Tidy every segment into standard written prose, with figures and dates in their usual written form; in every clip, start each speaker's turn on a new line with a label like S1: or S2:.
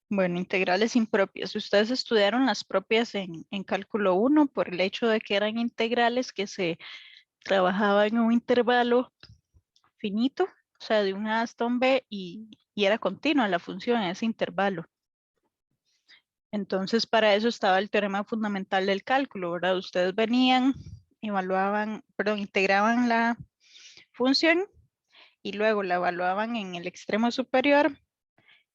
S1: Bueno, integrales impropias. Ustedes estudiaron las propias en cálculo 1 por el hecho de que eran integrales que se trabajaban en un intervalo finito, o sea, de un A hasta un B y era continua la función en ese intervalo. Entonces, para eso estaba el teorema fundamental del cálculo, ¿verdad? Ustedes venían, evaluaban, perdón, integraban la función y luego la evaluaban en el extremo superior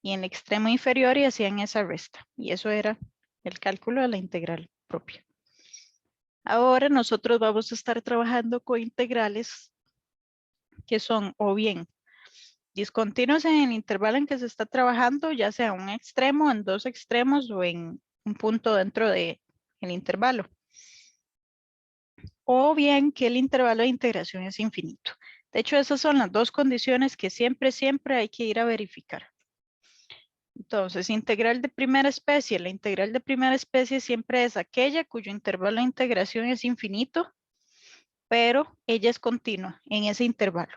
S1: y en el extremo inferior y hacían esa resta. Y eso era el cálculo de la integral propia. Ahora nosotros vamos a estar trabajando con integrales que son o bien discontinuos en el intervalo en que se está trabajando, ya sea un extremo, en dos extremos o en un punto dentro del intervalo. O bien que el intervalo de integración es infinito. De hecho, esas son las dos condiciones que siempre hay que ir a verificar. Entonces, integral de primera especie. La integral de primera especie siempre es aquella cuyo intervalo de integración es infinito, pero ella es continua en ese intervalo.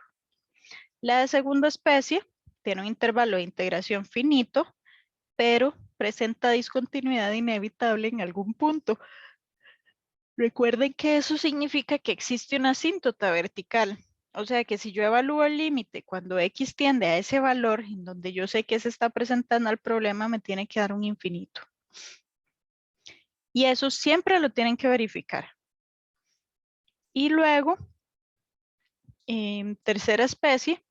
S1: La de segunda especie tiene un intervalo de integración finito, pero presenta discontinuidad inevitable en algún punto. Recuerden que eso significa que existe una asíntota vertical. O sea que si yo evalúo el límite cuando x tiende a ese valor, en donde yo sé que se está presentando el problema, me tiene que dar un infinito. Y eso siempre lo tienen que verificar. Y luego, en tercera especie,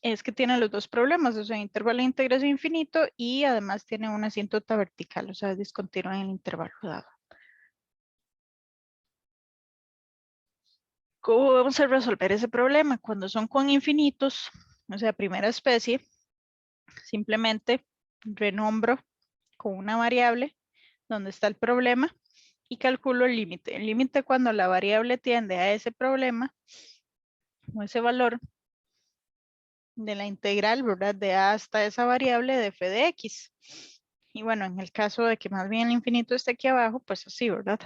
S1: es que tiene los dos problemas, o sea, intervalo de integración infinito y además tiene una asíntota vertical, o sea, es discontinua en el intervalo dado. ¿Cómo vamos a resolver ese problema? Cuando son con infinitos, o sea, primera especie, simplemente renombro con una variable donde está el problema y calculo el límite. El límite cuando la variable tiende a ese problema o ese valor de la integral, ¿verdad? De a hasta esa variable de f de x. Y bueno, en el caso de que más bien el infinito esté aquí abajo, pues así, ¿verdad?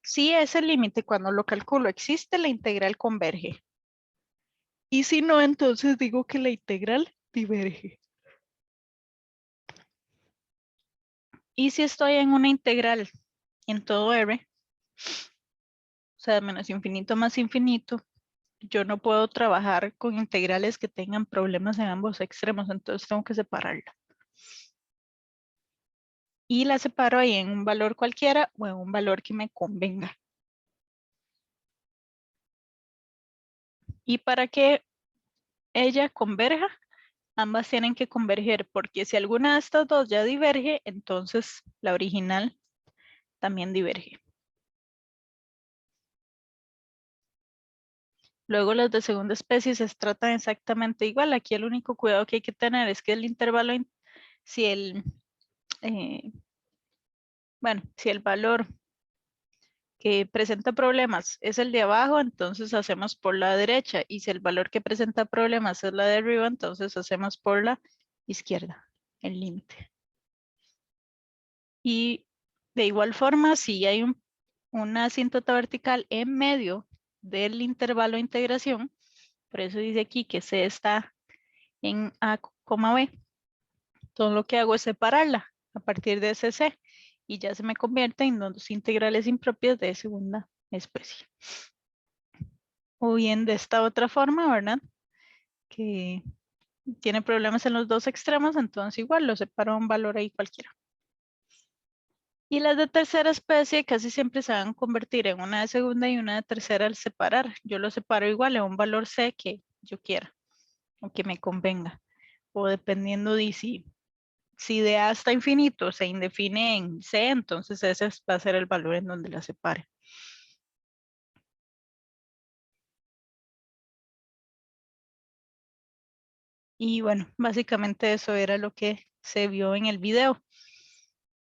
S1: Si ese límite cuando lo calculo existe, la integral converge. Y si no, entonces digo que la integral diverge. Y si estoy en una integral en todo R, o sea, menos infinito más infinito, yo no puedo trabajar con integrales que tengan problemas en ambos extremos, entonces tengo que separarla. Y la separo ahí en un valor cualquiera o en un valor que me convenga. Y para que ella converja, ambas tienen que converger, porque si alguna de estas dos ya diverge, entonces la original también diverge. Luego las de segunda especie se tratan exactamente igual. Aquí el único cuidado que hay que tener es que el intervalo, si el, eh, bueno, si el valor que presenta problemas es el de abajo, entonces hacemos por la derecha. Y si el valor que presenta problemas es la de arriba, entonces hacemos por la izquierda, el límite. Y de igual forma, si hay una asíntota vertical en medio del intervalo de integración, por eso dice aquí que C está en A, B, todo lo que hago es separarla a partir de ese C y ya se me convierte en dos integrales impropias de segunda especie. O bien de esta otra forma, ¿verdad? Que tiene problemas en los dos extremos, entonces igual lo separo a un valor ahí cualquiera. Y las de tercera especie casi siempre se van a convertir en una de segunda y una de tercera al separar. Yo lo separo igual a un valor C que yo quiera o que me convenga. O dependiendo de si de A hasta infinito se indefine en C, entonces ese va a ser el valor en donde la separe. Y bueno, básicamente eso era lo que se vio en el video.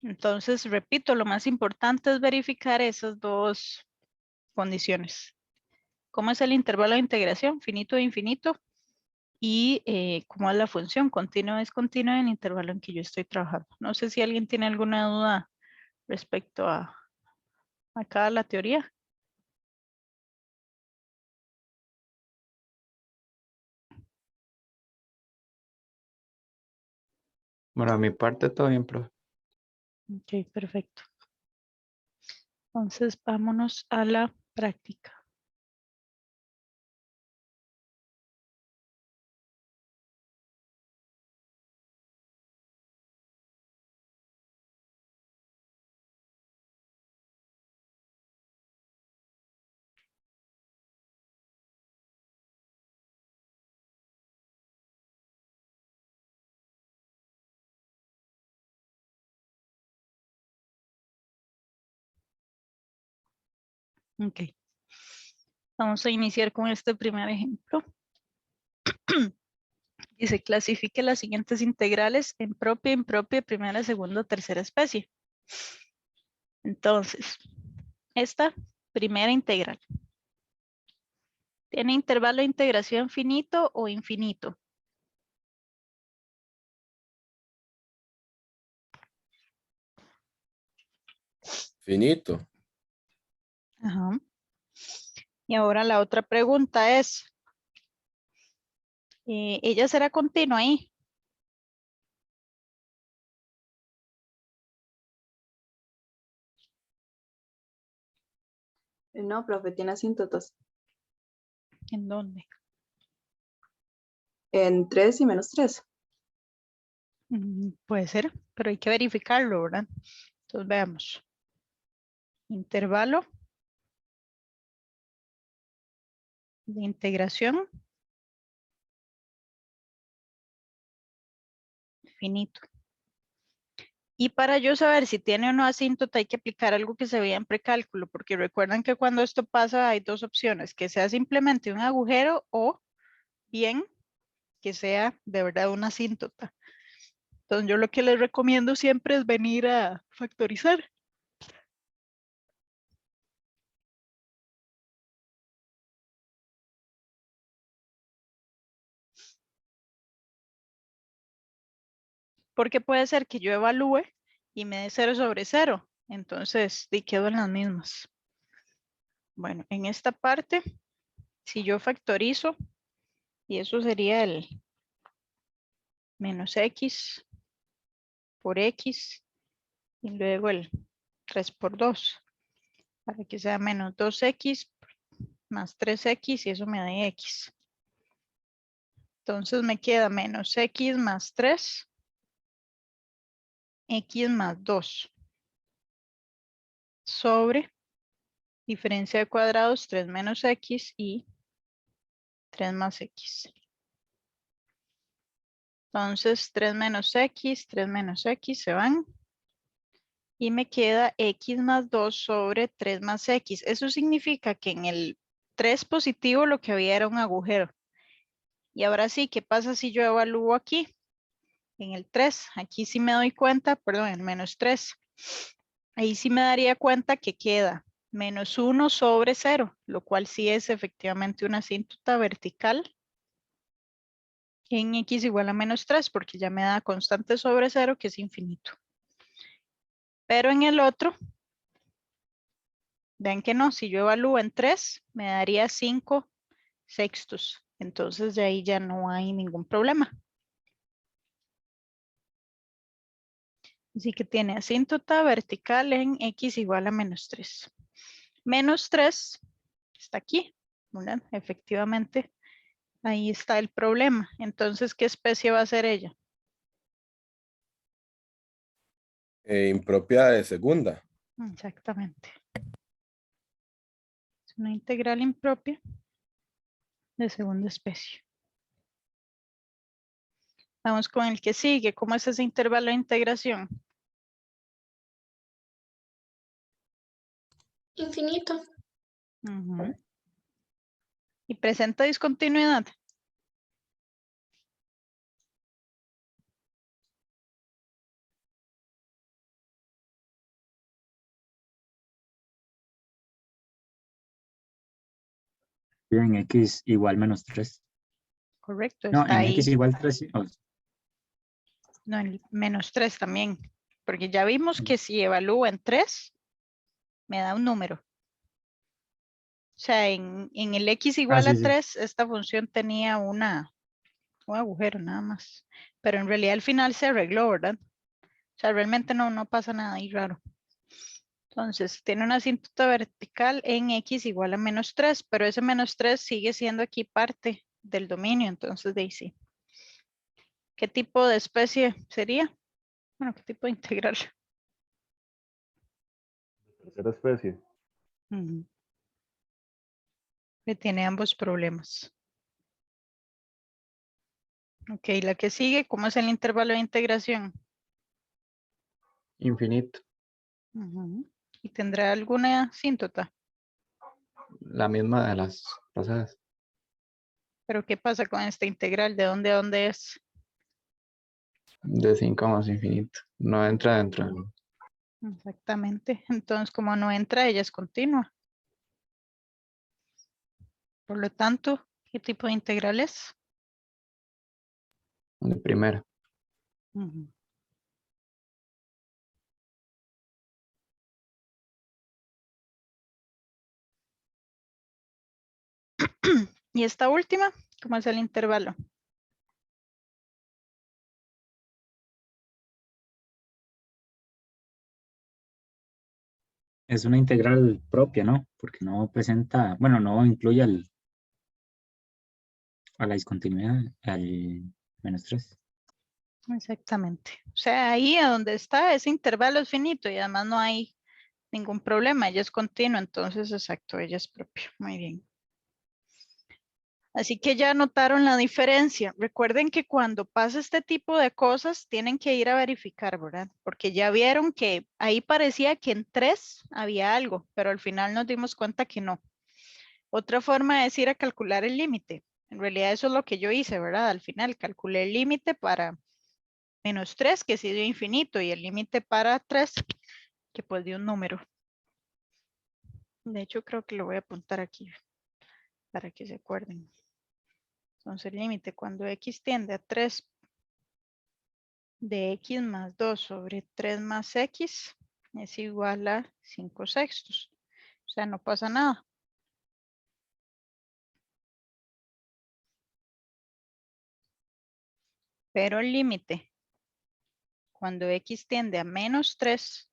S1: Entonces, repito, lo más importante es verificar esas dos condiciones. ¿Cómo es el intervalo de integración? Finito e infinito. Y cómo es la función continua o discontinua en el intervalo en que yo estoy trabajando. No sé si alguien tiene alguna duda respecto a acá la teoría.
S2: Bueno, a mi parte todo bien, profe.
S1: Ok, perfecto. Entonces, vámonos a la práctica. Ok. Vamos a iniciar con este primer ejemplo. Dice, clasifique las siguientes integrales en propia, impropia, primera, segunda, tercera especie. Entonces, esta primera integral. ¿Tiene intervalo de integración finito o infinito?
S3: Finito.
S1: Ajá. Y ahora la otra pregunta es, ¿ella será continua ahí?
S4: No, profe, tiene asíntotas.
S1: ¿En dónde?
S4: En 3 y -3.
S1: Puede ser, pero hay que verificarlo, ¿verdad? Entonces veamos. Intervalo de integración finito. Y para yo saber si tiene o no asíntota hay que aplicar algo que se veía en precálculo, porque recuerdan que cuando esto pasa hay dos opciones, que sea simplemente un agujero o bien que sea de verdad una asíntota. Entonces yo lo que les recomiendo siempre es venir a factorizar. Porque puede ser que yo evalúe y me dé 0/0. Entonces, quedo en las mismas. Bueno, en esta parte, si yo factorizo, y eso sería el menos x por x, y luego el 3 por 2, para que sea menos 2x más 3x, y eso me da x. Entonces me queda menos x más 3, x más 2, sobre diferencia de cuadrados 3 menos x y 3 más x. Entonces 3 menos x se van. Y me queda x más 2 sobre 3 más x. Eso significa que en el 3 positivo lo que había era un agujero. Y ahora sí, ¿qué pasa si yo evalúo aquí? En el 3, aquí sí me doy cuenta, perdón, el menos 3. Ahí sí me daría cuenta que queda menos 1 sobre 0, lo cual sí es efectivamente una asíntota vertical en x igual a menos 3, porque ya me da constante sobre 0, que es infinito. Pero en el otro, vean que no, si yo evalúo en 3, me daría 5/6. Entonces de ahí ya no hay ningún problema. Así que tiene asíntota vertical en x igual a menos 3. Menos 3 está aquí, ¿verdad? Efectivamente, ahí está el problema. Entonces, ¿qué especie va a ser ella?
S3: Impropia de segunda.
S1: Exactamente. Es una integral impropia de segunda especie. Vamos con el que sigue. ¿Cómo es ese intervalo de integración?
S5: Infinito.
S1: Ujú. ¿Y presenta discontinuidad?
S6: En x igual menos 3.
S1: Correcto,
S6: No,
S1: está
S6: en
S1: ahí.
S6: x igual 3.
S1: No, en menos 3 también. Porque ya vimos que si evalúo en 3, me da un número. O sea, en el x igual a
S6: Sí, sí.
S1: 3, esta función tenía un un agujero nada más. Pero en realidad al final se arregló, ¿verdad? O sea, realmente no pasa nada ahí raro. Entonces, tiene una asíntota vertical en X igual a -3, pero ese -3 sigue siendo aquí parte del dominio, entonces de ahí sí. ¿Qué tipo de especie sería? Bueno, ¿qué tipo de integral?
S2: Tercera especie.
S1: Ujú. Que tiene ambos problemas. Ok, la que sigue, ¿cómo es el intervalo de integración?
S5: Infinito.
S1: Ujú. ¿Y tendrá alguna asíntota?
S5: La misma de las pasadas.
S1: ¿Pero qué pasa con esta integral? ¿De dónde a dónde es?
S5: De 5 más infinito. No entra dentro del...
S1: Exactamente. Entonces, como no entra, ella es continua. Por lo tanto, ¿qué tipo de integral es?
S5: de primera.
S1: Ujú. Y esta última, ¿cómo es el intervalo?
S6: Es una integral propia, ¿no? Porque no presenta, bueno, no incluye a la discontinuidad, al -3.
S1: Exactamente. O sea, ahí a donde está ese intervalo es finito y además no hay ningún problema, ella es continua, entonces exacto, ella es propia. Muy bien. Así que ya notaron la diferencia. Recuerden que cuando pasa este tipo de cosas tienen que ir a verificar, ¿verdad? Porque ya vieron que ahí parecía que en 3 había algo, pero al final nos dimos cuenta que no. Otra forma es ir a calcular el límite. En realidad eso es lo que yo hice, ¿verdad? Al final calculé el límite para -3, que sí dio infinito, y el límite para 3, que pues dio un número. De hecho, creo que lo voy a apuntar aquí para que se acuerden. Entonces, el límite cuando x tiende a 3 de x más 2 sobre 3 más x es igual a 5/6. O sea, no pasa nada. Pero el límite cuando x tiende a -3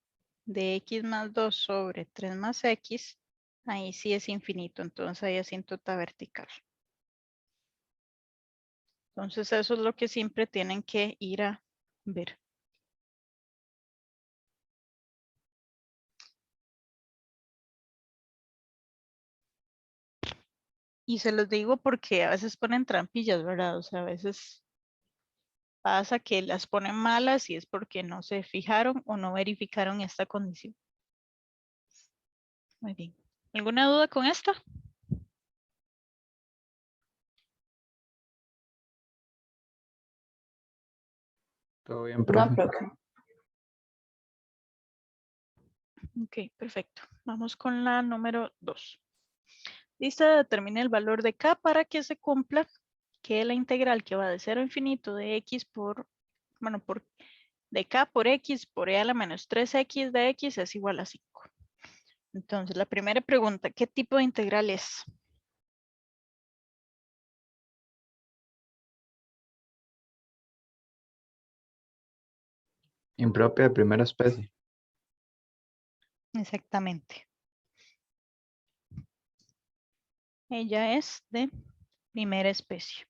S1: de x más 2 sobre 3 más x, ahí sí es infinito. Entonces, hay asíntota vertical. Entonces, eso es lo que siempre tienen que ir a ver. Y se los digo porque a veces ponen trampillas, ¿verdad? O sea, a veces pasa que las ponen malas y es porque no se fijaron o no verificaron esta condición. Muy bien. ¿Alguna duda con esto?
S5: Todo bien,
S4: No,
S5: profe.
S4: profe.
S1: Ok, perfecto. Vamos con la número 2. Lista determina el valor de k para que se cumpla que la integral que va de 0 a infinito de x por, bueno, de k por x por e a la -3x de x es igual a 5. Entonces, la primera pregunta, ¿qué tipo de integral es?
S5: Impropia de primera especie.
S1: Exactamente. Ella es de primera especie.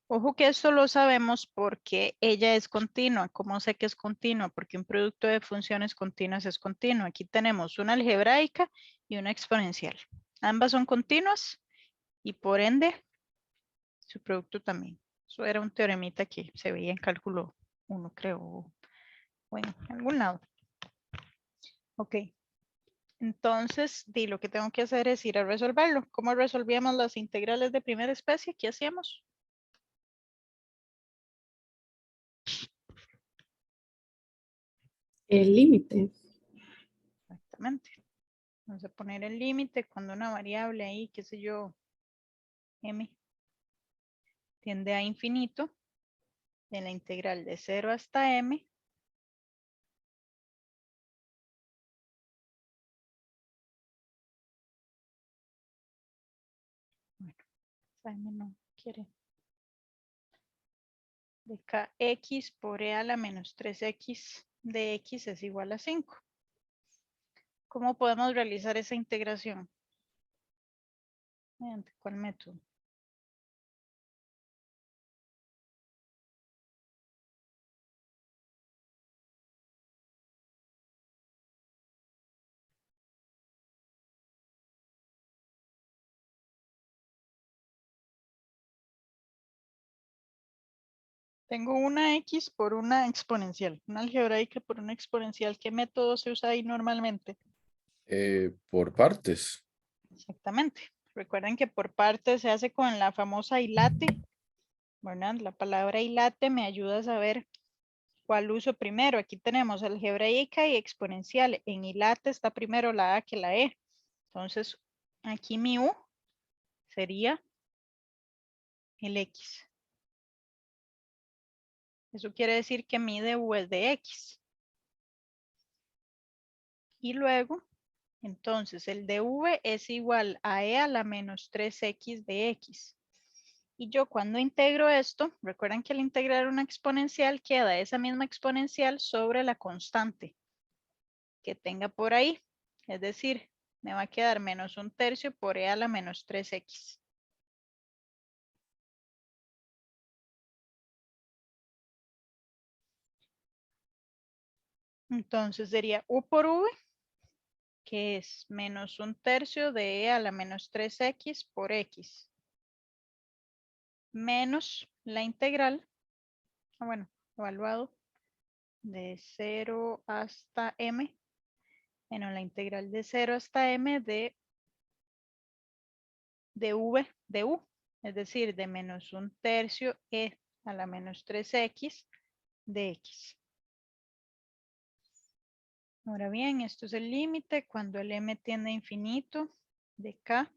S1: Ojo que esto lo sabemos porque ella es continua. ¿Cómo sé que es continua? Porque un producto de funciones continuas es continuo. Aquí tenemos una algebraica y una exponencial. Ambas son continuas y por ende su producto también. Eso era un teoremita que se veía en cálculo 1, creo, o en algún lado. Ok. Entonces, lo que tengo que hacer es ir a resolverlo. ¿Cómo resolvíamos las integrales de primera especie? ¿Qué hacíamos?
S4: El límite.
S1: Exactamente. Vamos a poner el límite cuando una variable ahí, qué sé yo, m, tiende a infinito, de la integral de 0 hasta m. Bueno, esa m no quiere. de kx por e a la menos 3x de x es igual a 5. ¿Cómo podemos realizar esa integración? ¿Mediante cuál método? Tengo una x por una exponencial, una algebraica por una exponencial. ¿Qué método se usa ahí normalmente?
S3: Por partes.
S1: Exactamente. Recuerden que por partes se hace con la famosa hilate, ¿verdad? La palabra hilate me ayuda a saber cuál uso primero. Aquí tenemos algebraica y exponencial. En hilate está primero la a que la e. Entonces, aquí mi u sería el x. Eso quiere decir que mi de u es de x. Y luego, entonces, el de v es igual a e a la menos 3x de x. Y yo cuando integro esto, recuerden que al integrar una exponencial queda esa misma exponencial sobre la constante que tenga por ahí. Es decir, me va a quedar menos 1/3 por e a la menos 3x. Entonces sería u por v, que es menos 1/3 de e a la menos 3x por x. Menos la integral, bueno, evaluado de 0 hasta m. Bueno, la integral de 0 hasta m de v de u, es decir, de menos 1/3 e a la menos 3x de x. Ahora bien, esto es el límite cuando el m tiende a infinito de k.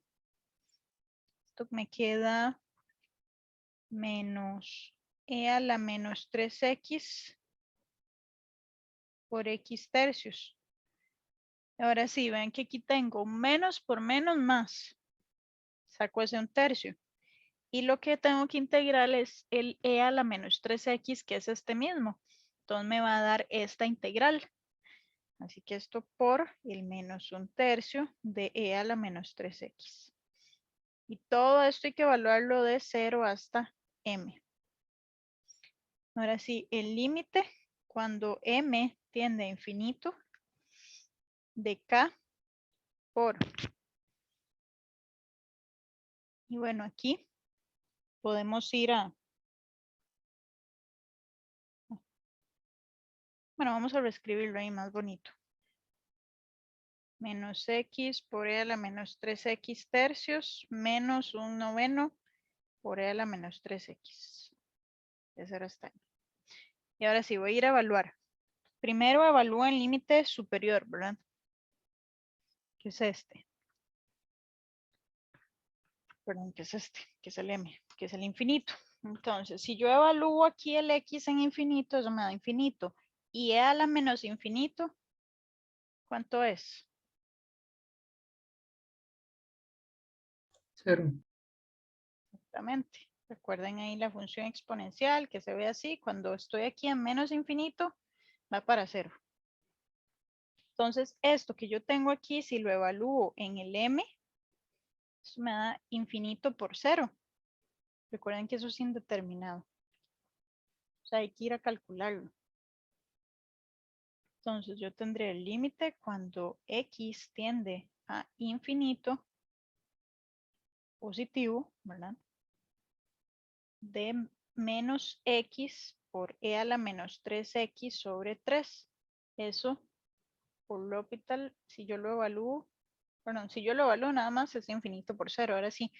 S1: Esto me queda menos e a la menos 3x por x tercios. Ahora sí, ven que aquí tengo menos por menos más. Saco ese 1/3. Y lo que tengo que integrar es el e a la menos 3x, que es este mismo. Entonces me va a dar esta integral. Así que esto por el menos 1/3 de e a la menos 3x. Y todo esto hay que evaluarlo de 0 hasta m. Ahora sí, el límite cuando m tiende a infinito de k por. Y bueno, aquí podemos ir a. Bueno, vamos a reescribirlo ahí más bonito. Menos x por e a la menos 3x tercios menos 1/9 por e a la menos 3x. Ese era hasta ahí. Y ahora sí, voy a ir a evaluar. Primero evalúo el límite superior, ¿verdad? Que es este. Perdón, que es este, que es el m, que es el infinito. Entonces, si yo evalúo aquí el x en infinito, eso me da infinito. Y e a la menos infinito, ¿cuánto es?
S2: 0.
S1: Exactamente. Recuerden ahí la función exponencial que se ve así. Cuando estoy aquí en menos infinito, va para 0. Entonces, esto que yo tengo aquí, si lo evalúo en el m, eso me da infinito por 0. Recuerden que eso es indeterminado. O sea, hay que ir a calcularlo. Entonces, yo tendré el límite cuando x tiende a infinito positivo, ¿verdad? De menos x por e a la menos 3x sobre 3. Eso por L'Hopital, si yo lo evalúo, perdón, si yo lo evalúo nada más es infinito por 0. Ahora sí,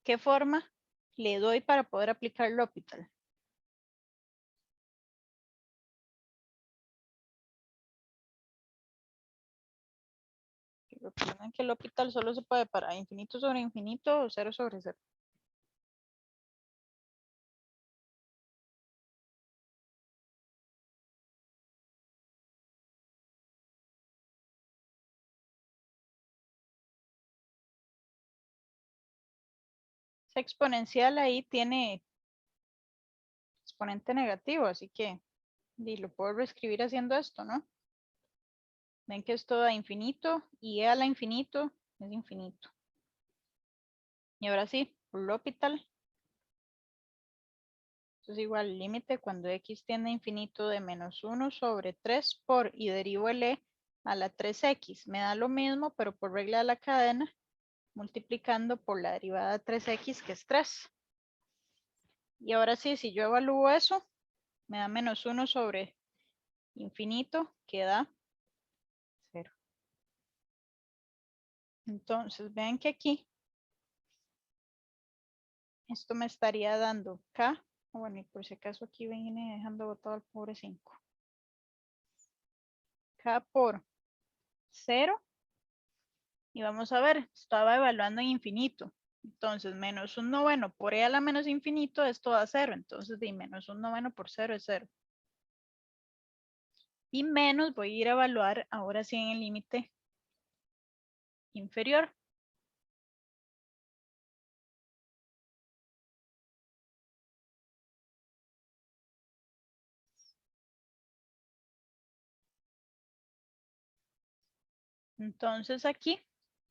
S1: ¿qué forma le doy para poder aplicar L'Hopital? Recuerden que L'Hopital solo se puede para infinito sobre infinito o 0 sobre 0. Esa exponencial ahí tiene exponente negativo, así que lo puedo reescribir haciendo esto, ¿no? Ven que esto da infinito y e a la infinito es infinito. Y ahora sí, por L'Hopital. Esto es igual al límite cuando x tiende a infinito de menos 1 sobre 3 por, y derivo el e a la 3x. Me da lo mismo, pero por regla de la cadena, multiplicando por la derivada de 3x, que es 3. Y ahora sí, si yo evalúo eso, me da menos 1 sobre infinito, que da 0. Entonces, vean que aquí, esto me estaría dando k. Bueno, y por si acaso aquí viene dejando botado al pobre 5. K por 0. Y vamos a ver, estaba evaluando en infinito. Entonces, menos un noveno por e a la menos infinito, esto da 0. Entonces, de menos un noveno por 0 es 0. Y menos voy a ir a evaluar ahora sí en el límite inferior. Entonces aquí,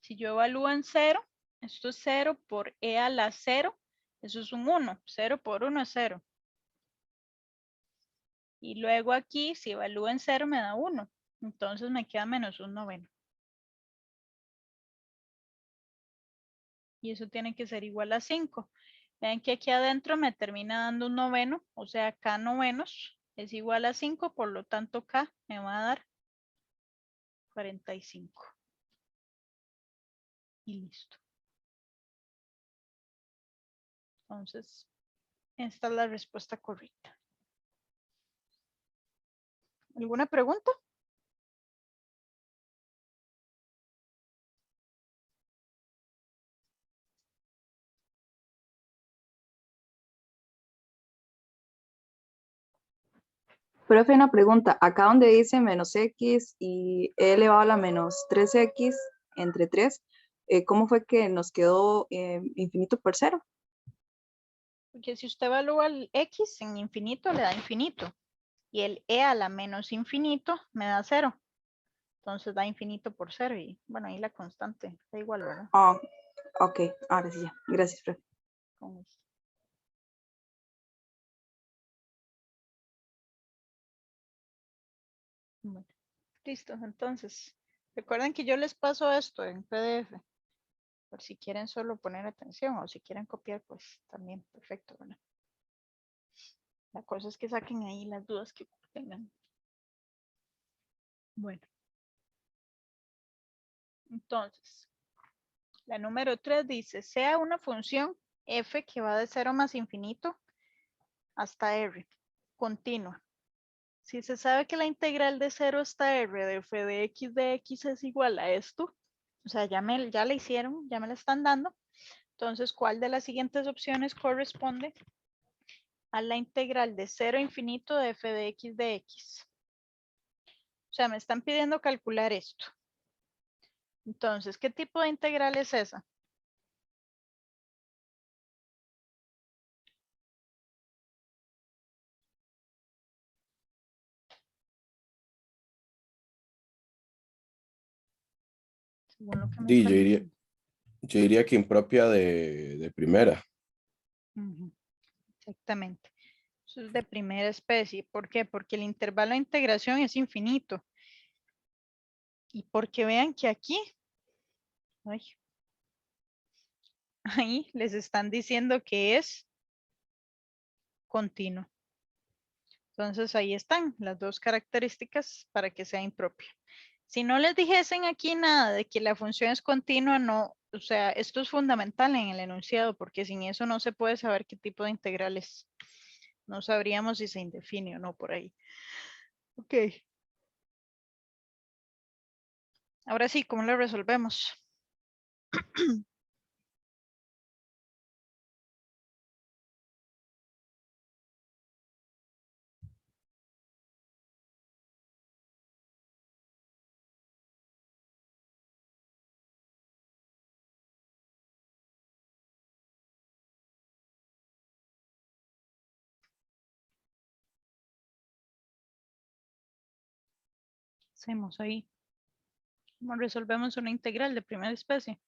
S1: si yo evalúo en 0, esto es 0 por e a la 0, eso es un 1. 0 por 1 es 0. Y luego aquí, si evalúo en 0, me da 1. Entonces me queda menos un noveno. Y eso tiene que ser igual a 5. Vean que aquí adentro me termina dando un noveno, o sea, k novenos es igual a 5, por lo tanto k me va a dar 45. Y listo. Entonces, esta es la respuesta correcta. ¿Alguna pregunta?
S4: Profe, una pregunta. Acá donde dice menos x y e elevado a la menos 3x entre 3, ¿cómo fue que nos quedó infinito por 0?
S1: Porque si usted evalúa el x en infinito, le da infinito. Y el e a la menos infinito me da 0. Entonces da infinito por 0. Y bueno, ahí la constante da igual, ¿verdad?
S4: Ah, ok, ahora sí ya. Gracias, profe.
S1: Con gusto. Bueno, listo. Entonces, recuerden que yo les paso esto en PDF. Por si quieren solo poner atención o si quieren copiar, pues también perfecto, ¿verdad? La cosa es que saquen ahí las dudas que tengan. Bueno. Entonces, la número 3 dice, sea una función f que va de 0 más infinito hasta r, continua. Si se sabe que la integral de 0 hasta r de f de x es igual a esto, o sea, ya la hicieron, ya me la están dando, entonces, ¿cuál de las siguientes opciones corresponde a la integral de 0 a infinito de f de x? O sea, me están pidiendo calcular esto. Entonces, ¿qué tipo de integral es esa? Según lo que me
S3: Di,
S1: están diciendo.
S3: yo diría que impropia de primera.
S1: Ujú, exactamente. Eso es de primera especie. ¿Por qué? Porque el intervalo de integración es infinito. Y porque vean que aquí, ay, ahí les están diciendo que es continuo. Entonces ahí están las dos características para que sea impropia. Si no les dijesen aquí nada de que la función es continua, no, o sea, esto es fundamental en el enunciado porque sin eso no se puede saber qué tipo de integral es. No sabríamos si se indefine o no por ahí. Ok. Ahora sí, ¿cómo lo resolvemos? hacemos ahí? ¿Cómo resolvemos una integral de primera especie?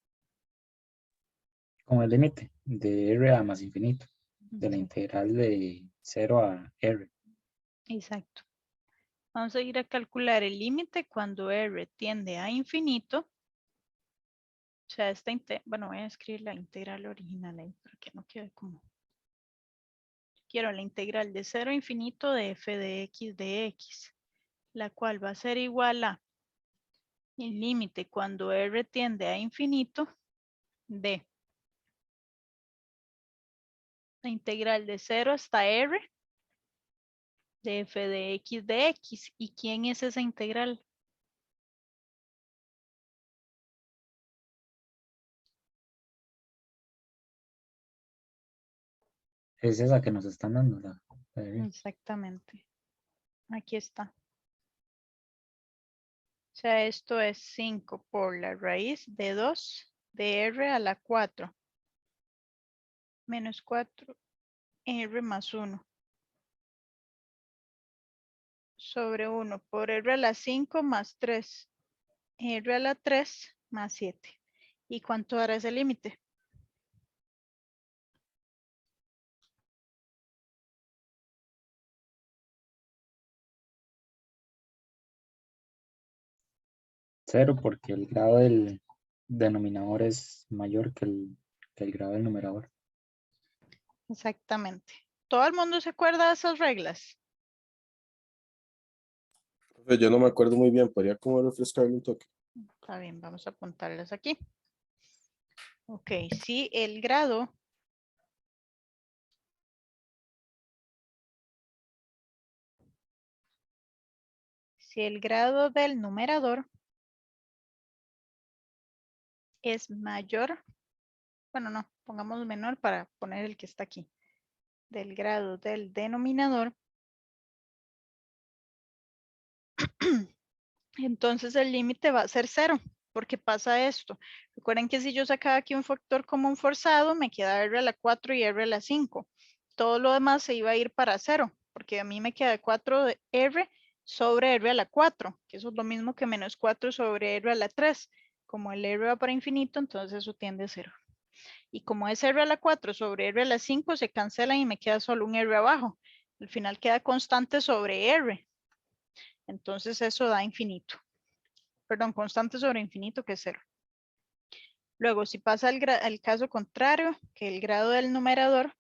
S6: Con el límite de R a más infinito, de la
S1: Sí,
S6: integral de 0 a R.
S1: exacto. Vamos a ir a calcular el límite cuando R tiende a infinito. O sea, bueno, voy a escribir la integral original ahí para que no quede como. Quiero la integral de 0 a infinito de f de x, la cual va a ser igual a el límite cuando R tiende a infinito de la integral de 0 hasta R de f de x. ¿Y quién es esa integral?
S6: Es esa que nos están dando. La de-
S1: Exactamente. Aquí está. O sea, esto es 5 por la raíz de 2 de R a la 4 menos 4 R más 1 sobre 1 por R a la 5 más 3 R a la 3 más 7. ¿Y cuánto hará ese límite?
S6: Cero, porque el grado del denominador es mayor que el grado del numerador.
S1: Exactamente. ¿Todo el mundo se acuerda de esas reglas?
S3: Profe, yo no me acuerdo muy bien, podría como refrescarle un toque.
S1: Está bien, vamos a apuntarlas aquí. Ok, si el grado del numerador es mayor, bueno, no, pongamos menor para poner el que está aquí, del grado del denominador, entonces el límite va a ser 0, porque pasa esto. Recuerden que si yo sacaba aquí un factor común forzado, me queda R a la 4 y R a la 5. Todo lo demás se iba a ir para 0, porque a mí me queda 4 de R sobre R a la 4, que eso es lo mismo que menos 4 sobre R a la 3. Como el R va para infinito, entonces eso tiende a 0. Y como es R a la 4 sobre R a la 5, se cancelan y me queda solo un R abajo. Al final queda constante sobre R. Entonces eso da infinito. Perdón, constante sobre infinito que es 0. Luego, si pasa el caso contrario, que el grado del numerador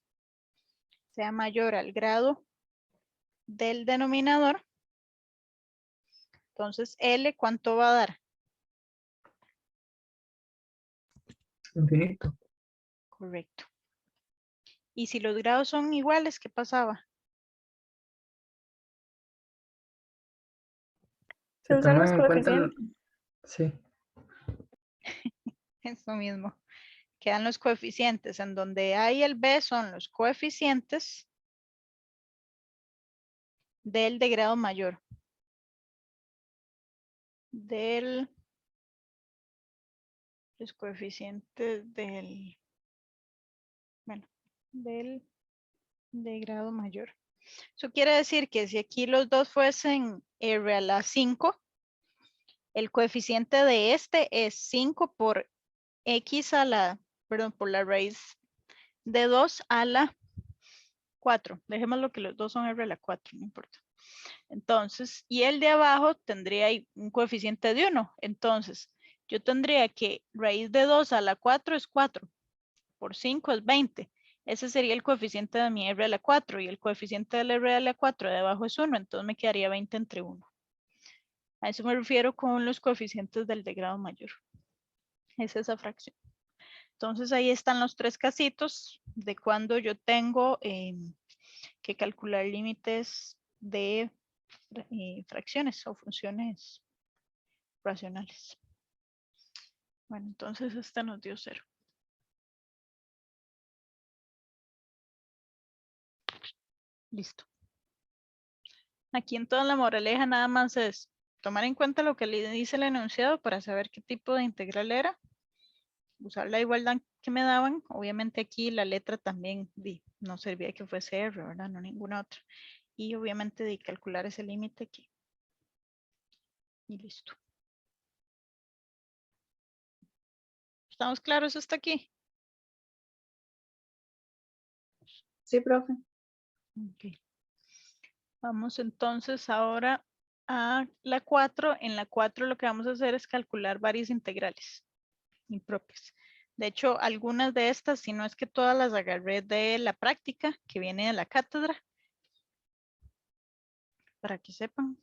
S1: sea mayor al grado del denominador, entonces L, ¿cuánto va a dar?
S2: Infinito.
S1: Correcto. Y si los grados son iguales, ¿qué pasaba?
S2: Se
S7: usan los
S2: toman en cuenta
S7: coeficientes.
S2: sí.
S1: Es lo mismo. Quedan los coeficientes. En donde A y el B son los coeficientes del de grado mayor. Los coeficientes del de grado mayor. Eso quiere decir que si aquí los dos fuesen R a la 5, el coeficiente de este es 5 por X a la, perdón, por la raíz de 2 a la 4. Dejémoslo que los dos son R a la 4, no importa. Entonces, y el de abajo tendría ahí un coeficiente de 1. Entonces, yo tendría que raíz de 2 a la 4 es 4. Por 5 es 20. Ese sería el coeficiente de mi R a la 4 y el coeficiente del R a la 4 de abajo es 1, entonces me quedaría 20 entre 1. A eso me refiero con los coeficientes del de grado mayor. Es esa fracción. Entonces ahí están los tres casitos de cuando yo tengo que calcular límites de fracciones o funciones racionales. Bueno, entonces este nos dio 0. Listo. Aquí en toda la moraleja nada más es tomar en cuenta lo que le dice el enunciado para saber qué tipo de integral era. Usar la igualdad que me daban. Obviamente aquí la letra también no servía que fuese R, ¿verdad? No ninguna otra. Y obviamente de calcular ese límite Y listo. ¿Estamos claros hasta aquí?
S4: Sí, profe.
S1: Ok. Vamos entonces ahora a la 4. En la 4 lo que vamos a hacer es calcular varias integrales impropias. De hecho, algunas de estas, si no es que todas las agarré de la práctica que viene de la cátedra, para que sepan.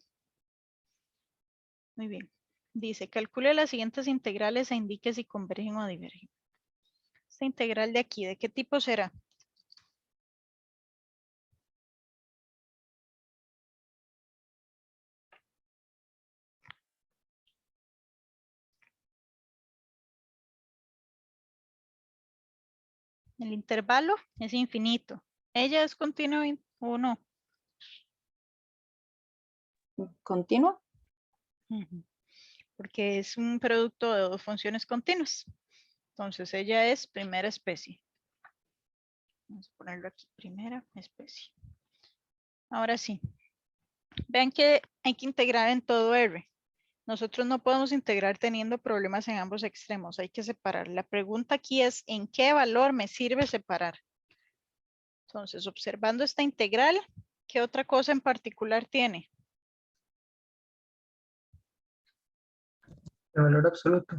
S1: Muy bien. Dice, calcule las siguientes integrales e indique si convergen o divergen. Esta integral de aquí, ¿de qué tipo será? El intervalo es infinito. ¿Ella es continua o no?
S4: ¿Continua?
S1: Ujú. Porque es un producto de dos funciones continuas. Entonces ella es primera especie. Vamos a ponerlo aquí, primera especie. Ahora sí. Vean que hay que integrar en todo R. Nosotros no podemos integrar teniendo problemas en ambos extremos. Hay que separar. La pregunta aquí es, ¿en qué valor me sirve separar? Entonces, observando esta integral, ¿qué otra cosa en particular tiene?
S2: El valor absoluto.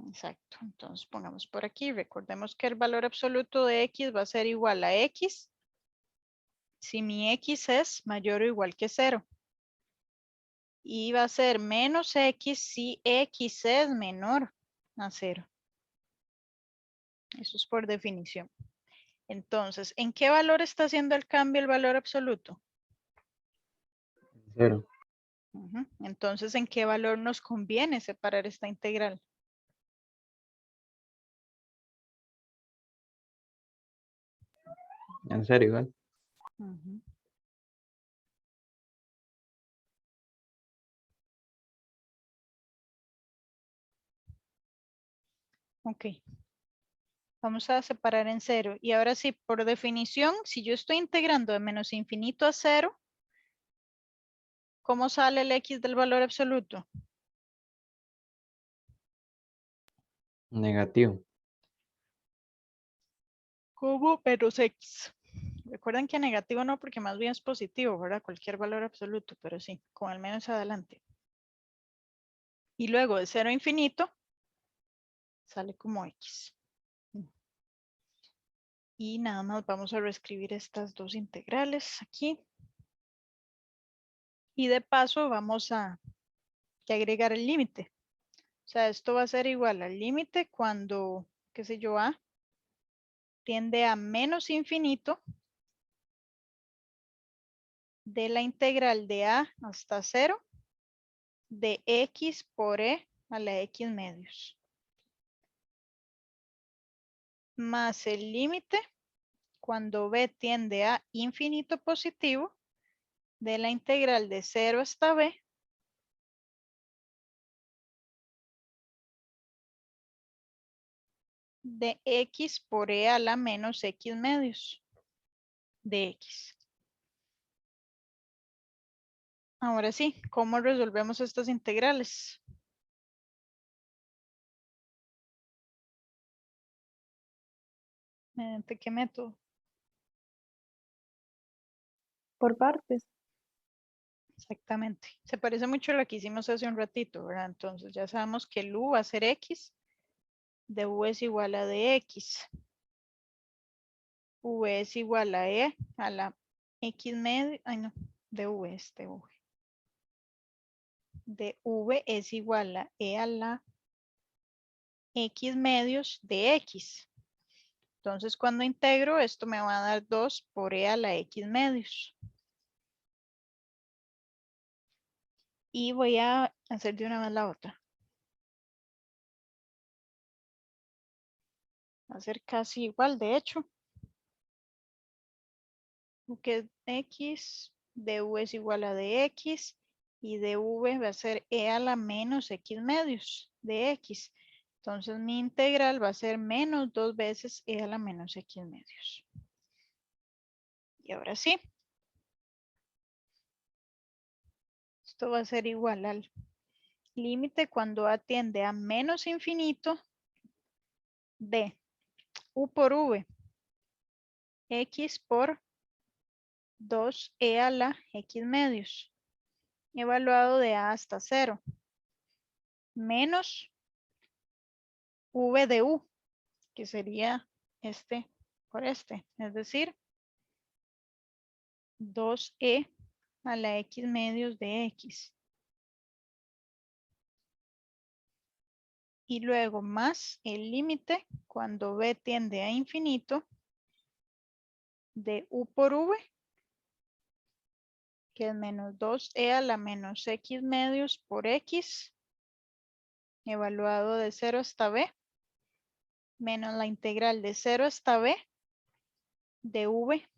S1: Exacto. Entonces, pongamos por aquí. Recordemos que el valor absoluto de X va a ser igual a X si mi X es mayor o igual que 0. Y va a ser menos X si X es menor a 0. Eso es por definición. Entonces, ¿en qué valor está haciendo el cambio el valor absoluto?
S5: 0.
S1: Entonces, ¿en qué valor nos conviene separar esta integral?
S5: En 0 igual.
S1: Ok. Vamos a separar en 0. Y ahora sí, por definición, si yo estoy integrando de menos infinito a 0, ¿cómo sale el X del valor absoluto?
S5: Negativo.
S1: ¿Cómo? Menos X. Recuerden que negativo no, porque más bien es positivo, ¿verdad? Cualquier valor absoluto, pero sí, con el menos adelante. Y luego de 0 a infinito, sale como X. Y nada más vamos a reescribir estas dos integrales aquí. Y de paso vamos a agregar el límite. O sea, esto va a ser igual al límite cuando, qué sé yo, A tiende a menos infinito de la integral de A hasta 0 de X por E a la X medios. Más el límite cuando B tiende a infinito positivo de la integral de 0 hasta B de X por E a la menos X medios de X. Ahora sí, ¿cómo resolvemos estas integrales? ¿Mediante qué método?
S4: Por partes.
S1: Exactamente. Se parece mucho a lo que hicimos hace un ratito, ¿verdad? Entonces ya sabemos que el U va a ser X, de U es igual a de X. V es igual a E a la X medio, ay no, de V es de V. De V es igual a E a la X medios de X. Entonces cuando integro esto me va a dar 2 por E a la X medios. Y voy a hacer de una vez la otra. Va a ser casi igual, de hecho. Que X de V es igual a de X y de V va a ser E a la menos X medios de X. Entonces mi integral va a ser menos 2 veces E a la menos X medios. Y ahora sí. Esto va a ser igual al límite cuando A tiende a menos infinito de U por V, X por 2E a la X medios, evaluado de A hasta 0, menos V de U, que sería este por este, es decir, 2E a la X medios de X. Y luego más el límite cuando B tiende a infinito de U por V, que es menos 2E a la menos X medios por X, evaluado de 0 hasta B, menos la integral de 0 hasta B de V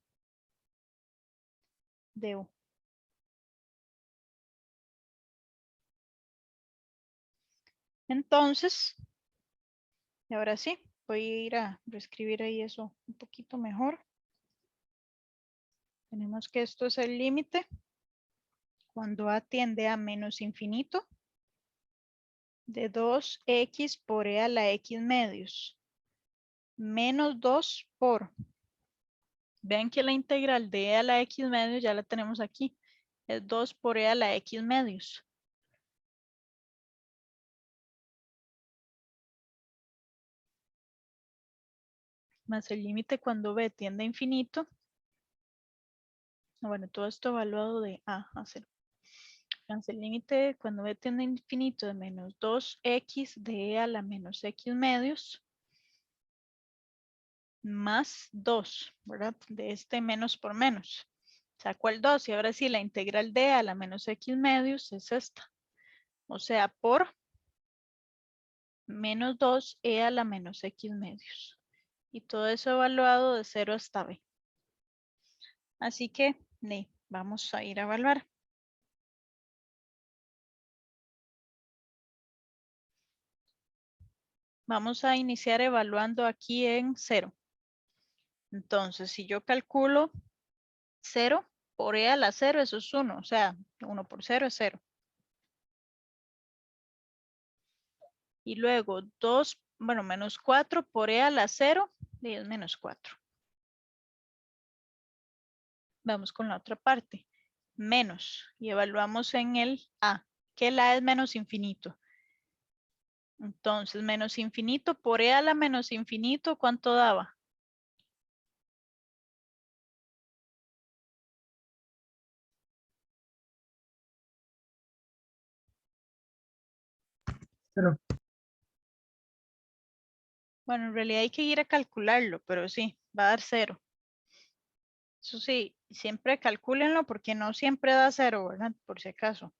S1: de U. Entonces, y ahora sí, voy a ir a reescribir ahí eso un poquito mejor. Tenemos que esto es el límite cuando A tiende a menos infinito de 2x por e a la x medios menos 2 por, vean que la integral de e a la x medios ya la tenemos aquí, es 2 por e a la x medios. Más el límite cuando b tiende a infinito. Bueno, todo esto evaluado de a 0. Más el límite cuando b tiende a infinito de menos 2x de e a la menos x medios más 2, ¿verdad? De este menos por menos. Saco el 2 y ahora sí la integral de a la menos x medios es esta. O sea, por menos 2e a la menos x medios. Y todo eso evaluado de 0 hasta b. Así que vamos a ir a evaluar. Vamos a iniciar evaluando aquí en 0. Entonces, si yo calculo 0 por e a la 0, eso es 1. O sea, 1 por 0 es 0. Y luego 2, bueno, menos 4 por e a la 0 es menos 4. Vamos con la otra parte. Menos. Y evaluamos en el a, que el a es menos infinito. Entonces, menos infinito por e a la menos infinito, ¿cuánto daba?
S2: Cero.
S1: Bueno, en realidad hay que ir a calcularlo, pero sí, va a dar 0. Eso sí, siempre calcúlenlo porque no siempre da 0, ¿verdad? Por si acaso.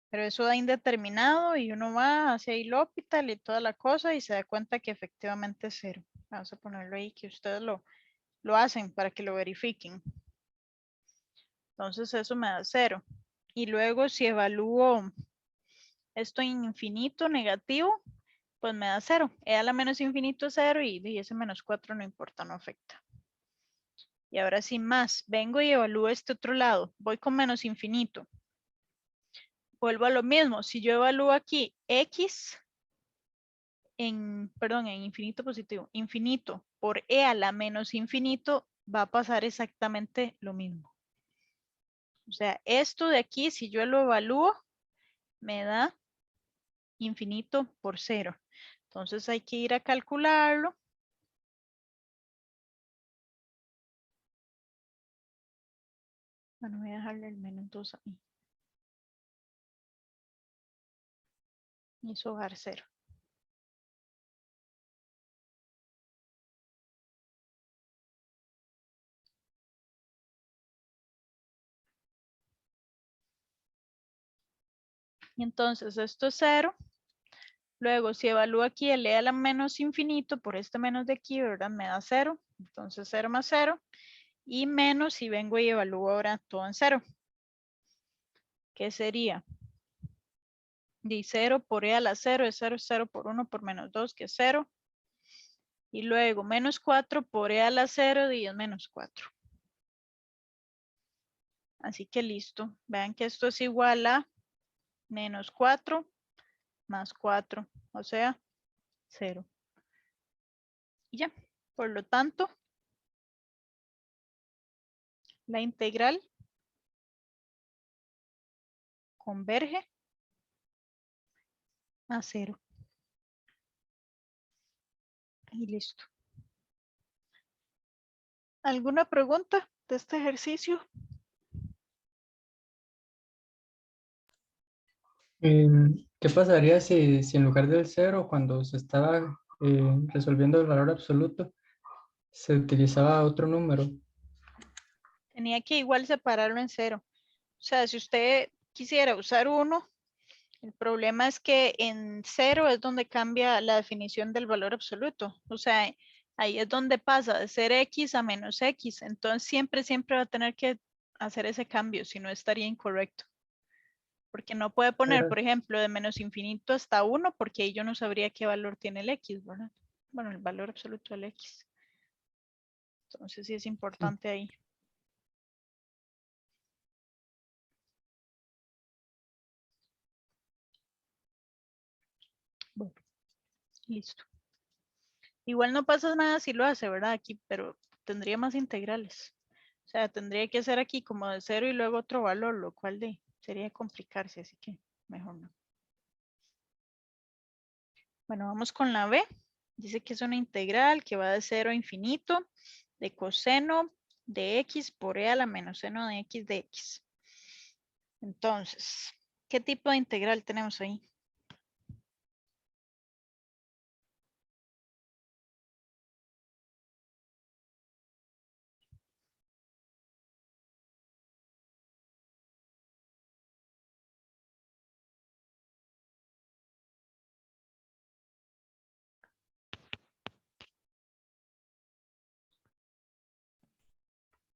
S1: Pero eso da indeterminado y uno va hacia Hilópital y toda la cosa y se da cuenta que efectivamente es 0. Vamos a ponerlo ahí que ustedes lo hacen para que lo verifiquen. Entonces eso me da 0. Y luego si evalúo esto en infinito negativo, pues me da 0. E a la menos infinito es 0 y ese menos 4 no importa, no afecta. Y ahora sí más, vengo y evalúo este otro lado. Voy con menos infinito. Vuelvo a lo mismo. Si yo evalúo aquí x en infinito positivo, infinito por e a la menos infinito, va a pasar exactamente lo mismo. O sea, esto de aquí, si yo lo evalúo, me da infinito por 0. Entonces hay que ir a calcularlo. Bueno, voy a dejarle el menos 2 ahí. Y eso va a dar 0. Y entonces esto es 0. Luego, si evalúo aquí el e a la menos infinito, por este menos de aquí, ¿verdad? Me da 0. Entonces 0 más 0. Y menos si vengo y evalúo ahora todo en 0. ¿Qué sería? De 0 por e a la 0 es 0, 0 por 1 por menos 2, que es 0. Y luego menos 4 por e a la 0 y es menos 4. Así que listo. Vean que esto es igual a menos 4 más 4, o sea, 0. Y ya, por lo tanto, la integral converge a 0. Y listo. ¿Alguna pregunta de este ejercicio?
S2: ¿Qué pasaría si en lugar del 0, cuando se estaba resolviendo el valor absoluto, se utilizaba otro número?
S1: Tenía que igual separarlo en 0. O sea, si usted quisiera usar 1, el problema es que en 0 es donde cambia la definición del valor absoluto. O sea, ahí es donde pasa de ser x a menos x. Entonces siempre va a tener que hacer ese cambio, si no estaría incorrecto. Porque no puede poner,
S2: Pero-
S1: por ejemplo, de menos infinito hasta 1, porque ahí yo no sabría qué valor tiene el x, ¿verdad? Bueno, el valor absoluto del x. Entonces sí es importante ahí. Bueno, listo. Igual no pasa nada si lo hace, ¿verdad? Aquí, pero tendría más integrales. O sea, tendría que hacer aquí como de 0 y luego otro valor, lo cual sería complicarse, así que mejor no. Bueno, vamos con la B. Dice que es una integral que va de 0 a infinito de coseno de x por e a la menos seno de x de x. Entonces, ¿qué tipo de integral tenemos ahí?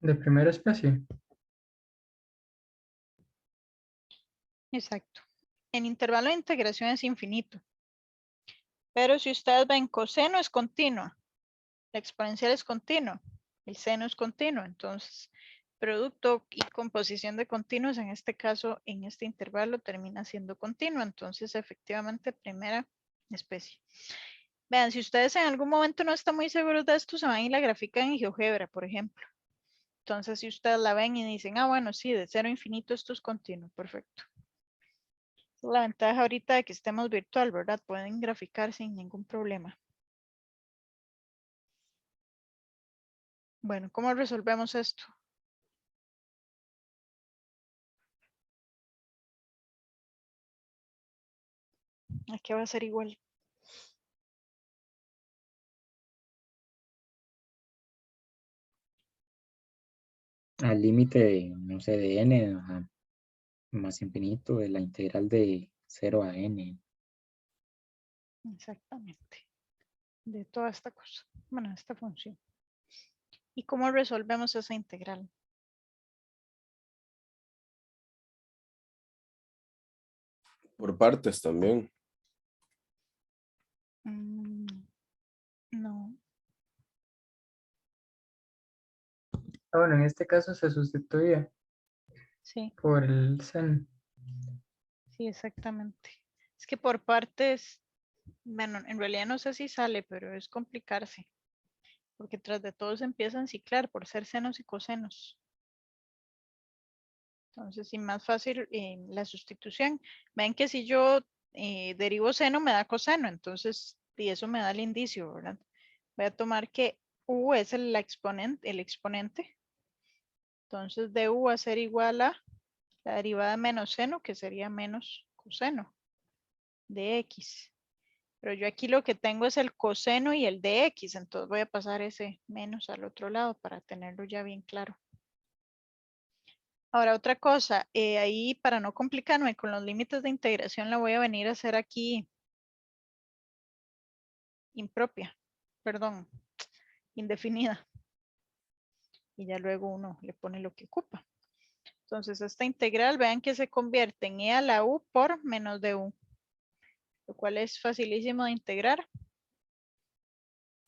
S2: De primera especie.
S1: Exacto. En intervalo de integración es infinito. Pero si ustedes ven coseno es continua. La exponencial es continua. El seno es continuo. Entonces, producto y composición de continuos, en este caso, en este intervalo, termina siendo continuo. Entonces, efectivamente, primera especie. Vean, si ustedes en algún momento no están muy seguros de esto, se van y la grafican en GeoGebra, por ejemplo. Entonces, si ustedes la ven y dicen, ah, bueno, sí, de 0 a infinito esto es continuo, perfecto. Esa es la ventaja ahorita de que estemos virtual, ¿verdad? Pueden graficar sin ningún problema. Bueno, ¿cómo resolvemos esto? Aquí va a ser igual.
S6: Al límite de, no sé, de n más infinito de la integral de 0 a n.
S1: Exactamente. De toda esta cosa. Bueno, esta función. ¿Y cómo resolvemos esa integral?
S3: Por partes también.
S1: No.
S2: Bueno, en este caso se sustituía
S1: Sí,
S2: por el seno.
S1: sí, exactamente. Es que por partes, bueno, en realidad no sé si sale, pero es complicarse. Porque tras de todo se empieza a enciclar por ser senos y cosenos. Entonces, sí, más fácil la sustitución. Ven que si yo derivo seno me da coseno, entonces, y eso me da el indicio, ¿verdad? Voy a tomar que u es el exponente. Entonces, de u va a ser igual a la derivada de menos seno, que sería menos coseno de x. Pero yo aquí lo que tengo es el coseno y el de x, entonces voy a pasar ese menos al otro lado para tenerlo ya bien claro. Ahora, otra cosa, ahí para no complicarme con los límites de integración, la voy a venir a hacer aquí impropia, perdón, indefinida. Y ya luego uno le pone lo que ocupa. Entonces, esta integral, vean que se convierte en e a la u por menos de u, lo cual es facilísimo de integrar.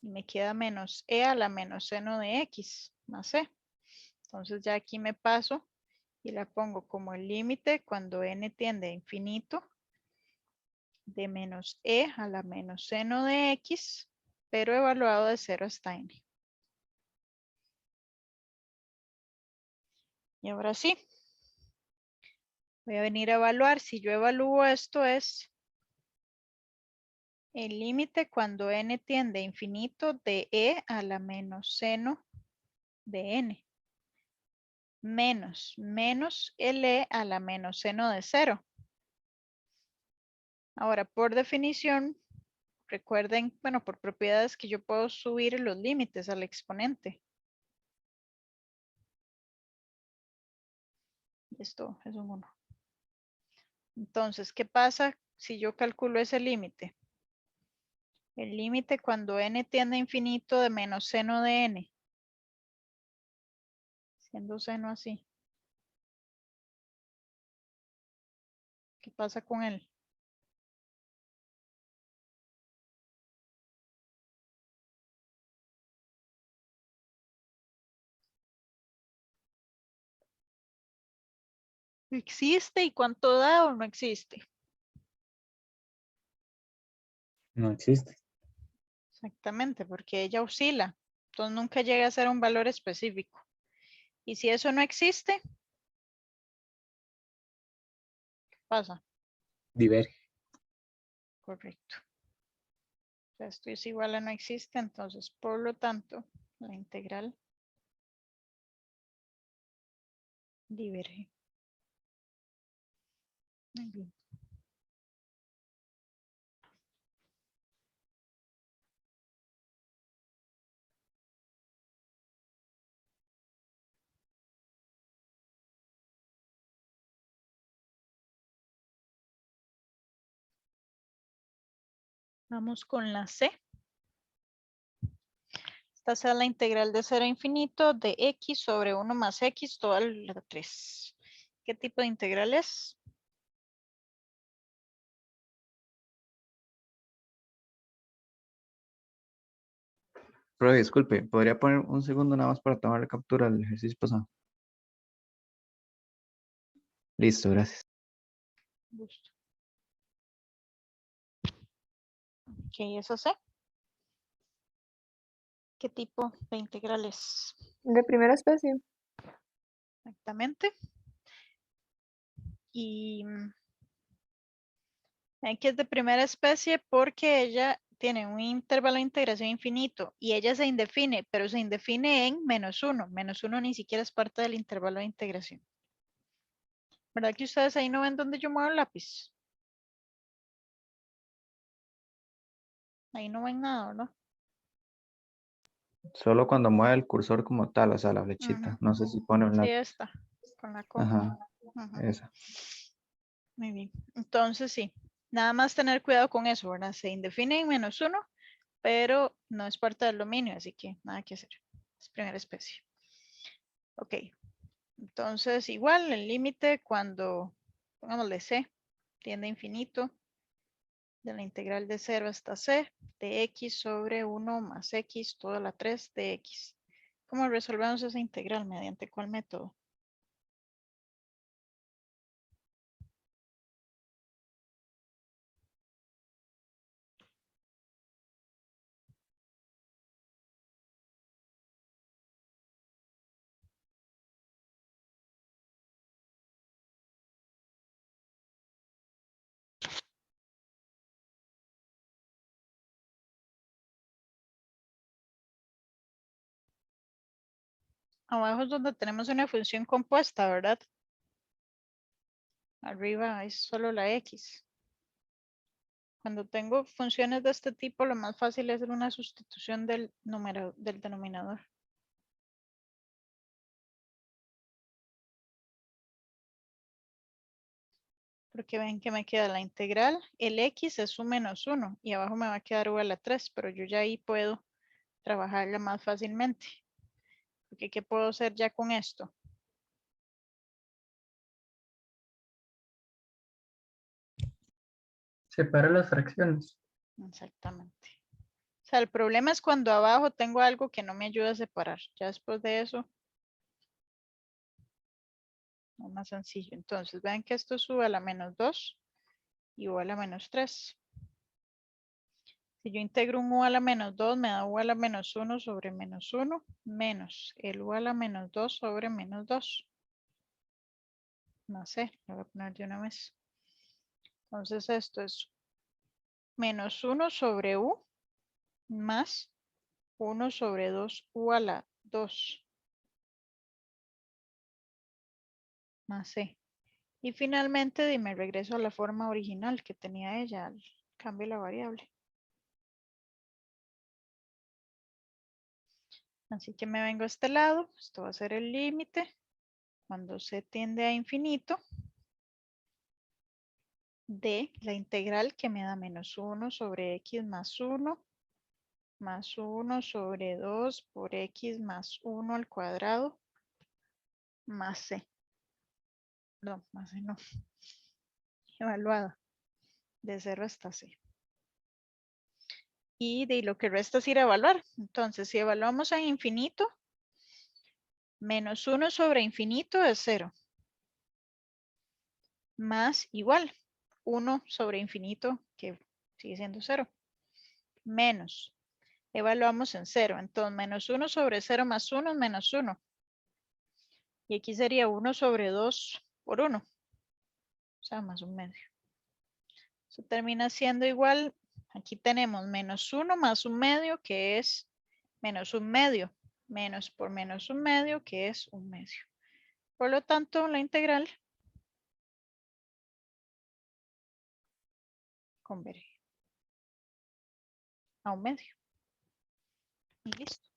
S1: Y me queda menos e a la menos seno de x más c. Entonces, ya aquí me paso Y la pongo como el límite cuando n tiende a infinito de menos e a la menos seno de x, pero evaluado de 0 hasta n. Y ahora sí, voy a venir a evaluar. Si yo evalúo esto es el límite cuando n tiende a infinito de e a la menos seno de n. Menos el e a la menos seno de 0. Ahora, por definición, recuerden, bueno, por propiedades que yo puedo subir los límites al exponente. Esto es un 1. Entonces, ¿qué pasa si yo calculo ese límite? El límite cuando n tiende a infinito de menos seno de n. Siendo seno así. ¿Qué pasa con él? ¿Existe y cuánto da o no existe?
S6: No existe.
S1: Exactamente, porque ella oscila. Entonces nunca llega a ser un valor específico. Y si eso no existe, ¿qué pasa?
S6: Diverge.
S1: Correcto. O sea, esto es igual a no existe, entonces por lo tanto la integral diverge. Muy bien. Vamos con la C. Esta será la integral de 0 a infinito de x sobre 1 más x toda la 3. ¿Qué tipo de integral es?
S5: Pero disculpe, ¿podría poner un segundo nada más para tomar la captura del ejercicio pasado? Listo, gracias.
S1: Gusto. Ok, eso sé. ¿Qué tipo de integral es?
S7: De primera especie.
S1: Exactamente. Y ven que es de primera especie porque ella tiene un intervalo de integración infinito y ella se indefine, pero se indefine en menos 1. Menos 1 ni siquiera es parte del intervalo de integración. ¿Verdad que ustedes ahí no ven dónde yo muevo el lápiz? Ahí no ven nada, ¿no?
S5: Solo cuando mueve el cursor como tal, o sea, la flechita.
S1: Ujú.
S5: No sé si pone un
S1: Sí,
S5: lápiz.
S1: está. Con la coma.
S5: Ajá,
S1: Ujú.
S5: esa.
S1: Muy bien. Entonces sí. Nada más tener cuidado con eso, ¿verdad? Se indefine en menos 1, pero no es parte del dominio, así que nada que hacer. Es primera especie. Ok. Entonces, igual el límite cuando, pongámosle C, tiende a infinito, de la integral de 0 hasta C, de x sobre 1 más x, toda la 3 de x. ¿Cómo resolvemos esa integral? ¿Mediante cuál método? Abajo es donde tenemos una función compuesta, ¿verdad? Arriba es solo la x. Cuando tengo funciones de este tipo, lo más fácil es hacer una sustitución del denominador. Porque ven que me queda la integral, el x es un menos 1 y abajo me va a quedar u a la 3, pero yo ya ahí puedo trabajarla más fácilmente. Porque ¿qué puedo hacer ya con esto?
S2: Separa las fracciones.
S1: Exactamente. O sea, el problema es cuando abajo tengo algo que no me ayuda a separar. Ya después de eso, Es más sencillo. Entonces, vean que esto sube a la menos 2 y u a la menos 3. Si yo integro un u a la menos 2, me da u a la menos 1 sobre menos 1 menos el u a la menos 2 sobre menos 2. No sé, lo voy a poner de una vez. Entonces esto es menos 1 sobre u más 1 sobre 2u a la 2 más c. Y finalmente me regreso a la forma original que tenía ella al cambio la variable. Así que me vengo a este lado. Esto va a ser el límite cuando c tiende a infinito de la integral que me da menos 1 sobre x más 1 más 1 sobre 2 por x más 1 al cuadrado más c. No, más c no. Evaluada de 0 hasta c. Y de lo que resta es ir a evaluar. Entonces, si evaluamos en infinito, menos 1 sobre infinito es 0. Más igual, 1 sobre infinito, que sigue siendo 0. Menos, evaluamos en 0. Entonces, menos 1 sobre 0 más 1 es menos 1. Y aquí sería 1 sobre 2 por 1. O sea, más un medio. Eso termina siendo igual. Aquí tenemos menos 1 más un medio, que es menos un medio. Menos por menos un medio, que es un medio. Por lo tanto, la integral converge a un medio. Y listo.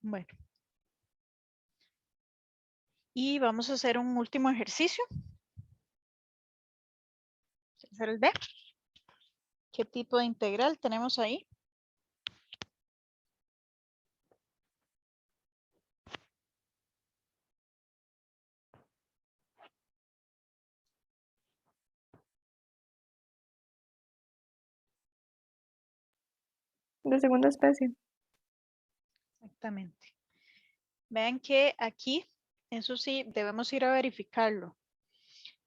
S1: Bueno. Y vamos a hacer un último ejercicio. Vamos a hacer el B. ¿Qué tipo de integral tenemos ahí?
S7: De segunda especie.
S1: Exactamente. Vean que aquí, eso sí, debemos ir a verificarlo.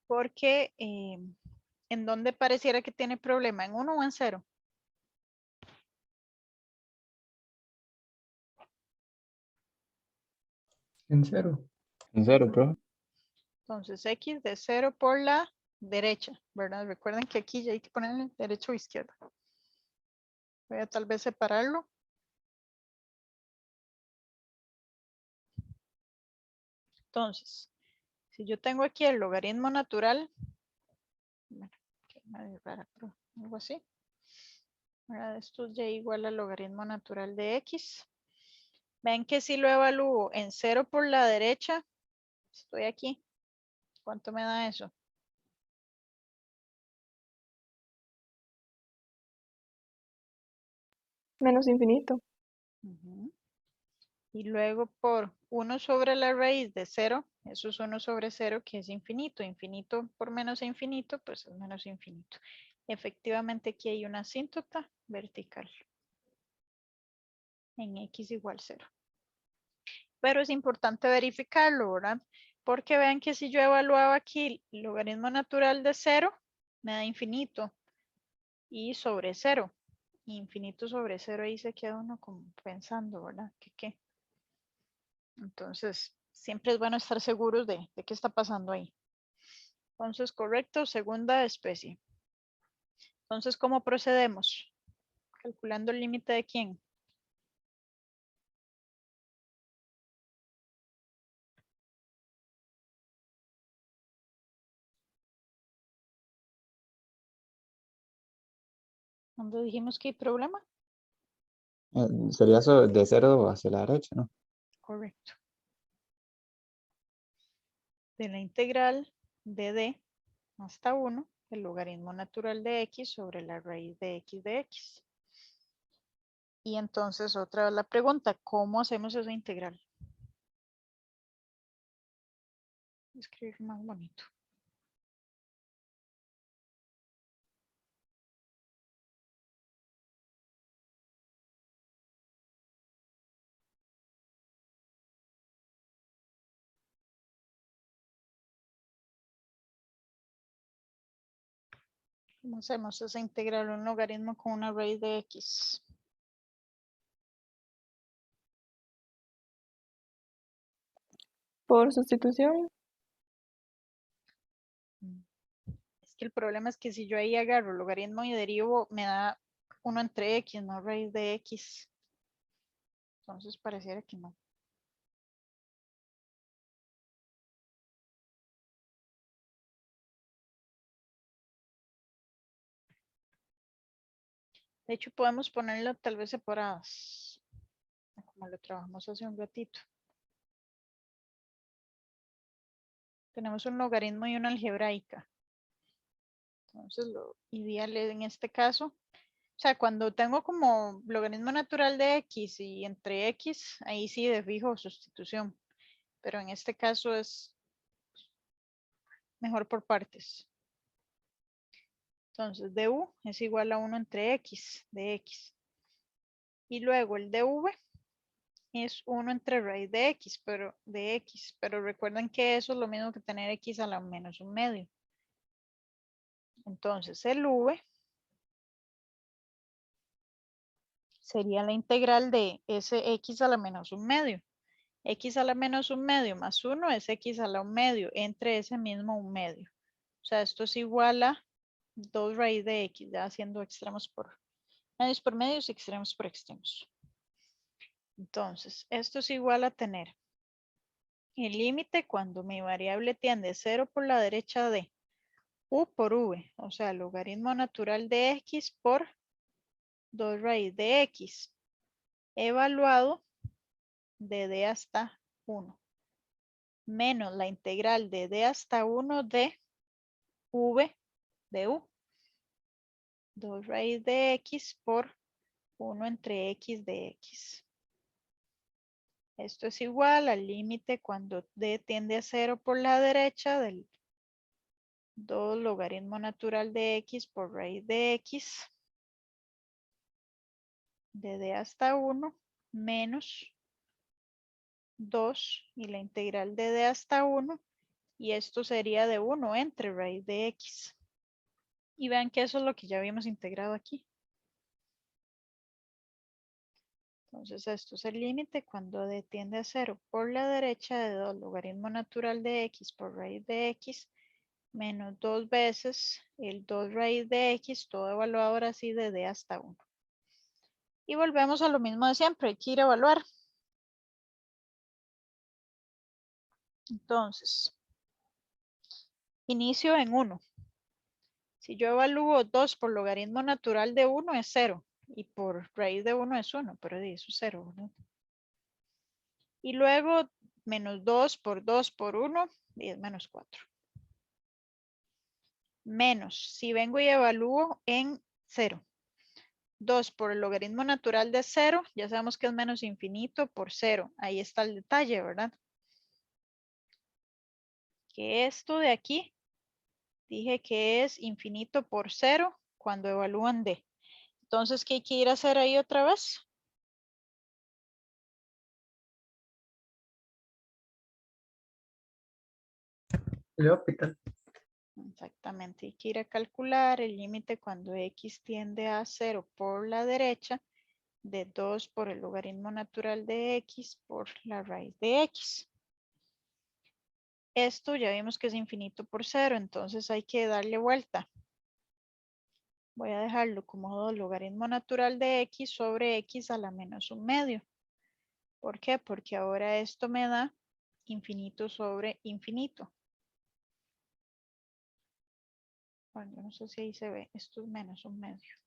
S1: Porque ¿en dónde pareciera que tiene problema? ¿En 1 o en 0?
S2: En 0.
S5: En 0, profe.
S1: Entonces, x de 0 por la derecha, ¿verdad? Recuerden que aquí ya hay que ponerle derecha o izquierda. Voy a tal vez separarlo. Entonces, si yo tengo aquí el logaritmo natural, bueno, qué madre rara, pero algo así. ¿Verdad? Esto es y igual al logaritmo natural de x. Ven que si lo evalúo en 0 por la derecha, estoy aquí. ¿Cuánto me da eso?
S7: Menos infinito.
S1: Y luego por 1 sobre la raíz de 0, eso es 1 sobre 0 que es infinito. Infinito por menos infinito, pues es menos infinito. Efectivamente aquí hay una asíntota vertical en x igual 0. Pero es importante verificarlo, ¿verdad? Porque vean que si yo evaluaba aquí el logaritmo natural de 0, me da infinito. Y sobre 0. Infinito sobre 0, ahí se queda uno como pensando, ¿verdad? ¿Qué? Entonces, siempre es bueno estar seguros de qué está pasando ahí. Entonces, correcto, segunda especie. Entonces, ¿cómo procedemos? Calculando el límite de quién. ¿Dónde dijimos que hay problema?
S5: Sería de 0 hacia la derecha, ¿no?
S1: Correcto. De la integral de d hasta 1, el logaritmo natural de x sobre la raíz de x. Y entonces otra vez la pregunta, ¿cómo hacemos esa integral? Escribir más bonito. ¿Cómo hacemos esa integral un logaritmo con una raíz de x?
S7: Por sustitución,
S1: Es que el problema es que si yo ahí agarro logaritmo y derivo, me da 1 entre x, no raíz de x. Entonces pareciera que no. De hecho, podemos ponerlo tal vez separadas, como lo trabajamos hace un ratito. Tenemos un logaritmo y una algebraica. Entonces, lo ideal es en este caso, o sea, cuando tengo como logaritmo natural de x y entre x, ahí sí de fijo sustitución. Pero en este caso es mejor por partes. Entonces, du es igual a 1 entre x de x. Y luego el dv es 1 entre raíz de x, pero recuerden que eso es lo mismo que tener x a la menos un medio. Entonces, el v sería la integral de ese x a la menos un medio. X a la menos un medio más 1 es x a la un medio entre ese mismo un medio. O sea, esto es igual a 2 raíz de x, ya haciendo extremos por medios por medios y extremos por extremos. Entonces, esto es igual a tener el límite cuando mi variable tiende 0 por la derecha de u por v, o sea, logaritmo natural de x por 2 raíz de x, evaluado de d hasta 1, menos la integral de d hasta 1 de v de u, 2 raíz de x por 1 entre x de x. Esto es igual al límite cuando d tiende a 0 por la derecha del 2 logaritmo natural de x por raíz de x de d hasta 1 menos 2 y la integral de d hasta 1 y esto sería de 1 entre raíz de x. Y vean que eso es lo que ya habíamos integrado aquí. Entonces esto es el límite cuando d tiende a 0 por la derecha de 2 logaritmo natural de x por raíz de x menos 2 veces el 2 raíz de x, todo evaluado ahora sí de d hasta 1. Y volvemos a lo mismo de siempre, hay que ir a evaluar. Entonces, inicio en 1. Si yo evalúo 2 por logaritmo natural de 1 es 0 y por raíz de 1 es 1, pero eso es 0, ¿verdad? Y luego menos 2 por 1 es menos 4. Menos, si vengo y evalúo en 0. 2 por el logaritmo natural de 0, ya sabemos que es menos infinito por 0. Ahí está el detalle, ¿verdad? Que esto de aquí, dije que es infinito por 0 cuando evalúan d. Entonces, ¿qué hay que ir a hacer ahí otra vez?
S2: El hospital.
S1: Exactamente, hay que ir a calcular el límite cuando x tiende a 0 por la derecha de 2 por el logaritmo natural de x por la raíz de x. Esto ya vimos que es infinito por 0, entonces hay que darle vuelta. Voy a dejarlo como 2 logaritmo natural de x sobre x a la menos un medio. ¿Por qué? Porque ahora esto me da infinito sobre infinito. Bueno, yo no sé si ahí se ve, esto es menos un medio.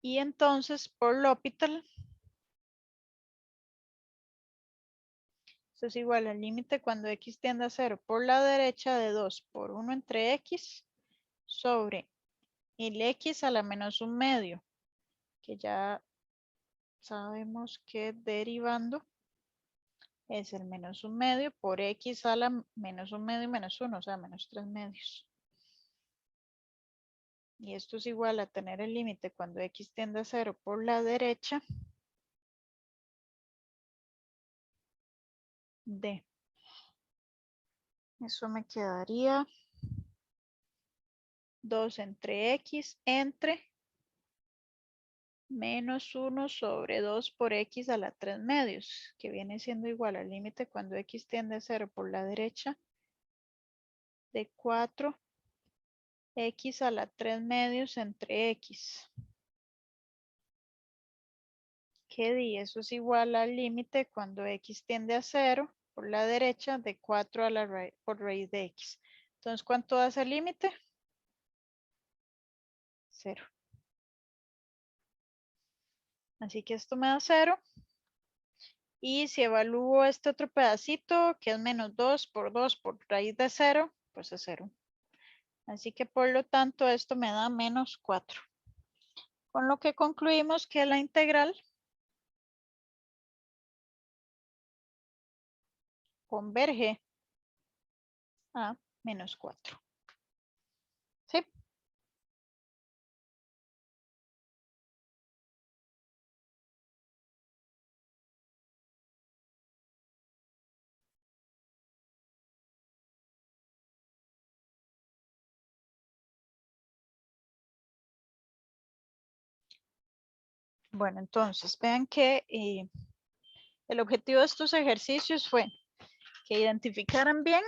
S1: Y entonces por L'Hopital, esto es igual al límite cuando x tiende a 0 por la derecha de 2 por 1 entre x sobre el x a la menos un medio, que ya sabemos que derivando es el menos 1/2 por x a la menos 1/2 menos 1, o sea, menos 3/2. Y esto es igual a tener el límite cuando x tiende a 0 por la derecha de. Eso me quedaría 2 entre x entre menos 1 sobre 2 por x a la 3/2, que viene siendo igual al límite cuando x tiende a 0 por la derecha de 4 x a la 3/2 entre x. ¿Qué di? Eso es igual al límite cuando x tiende a 0 por la derecha de 4 a la por raíz de x. Entonces, ¿cuánto da ese límite? 0. Así que esto me da 0. Y si evalúo este otro pedacito, que es menos 2 por raíz de 0, pues es 0. Así que por lo tanto esto me da menos 4. Con lo que concluimos que la integral converge a menos 4. ¿Sí? Bueno, entonces vean que el objetivo de estos ejercicios fue que identificaran bien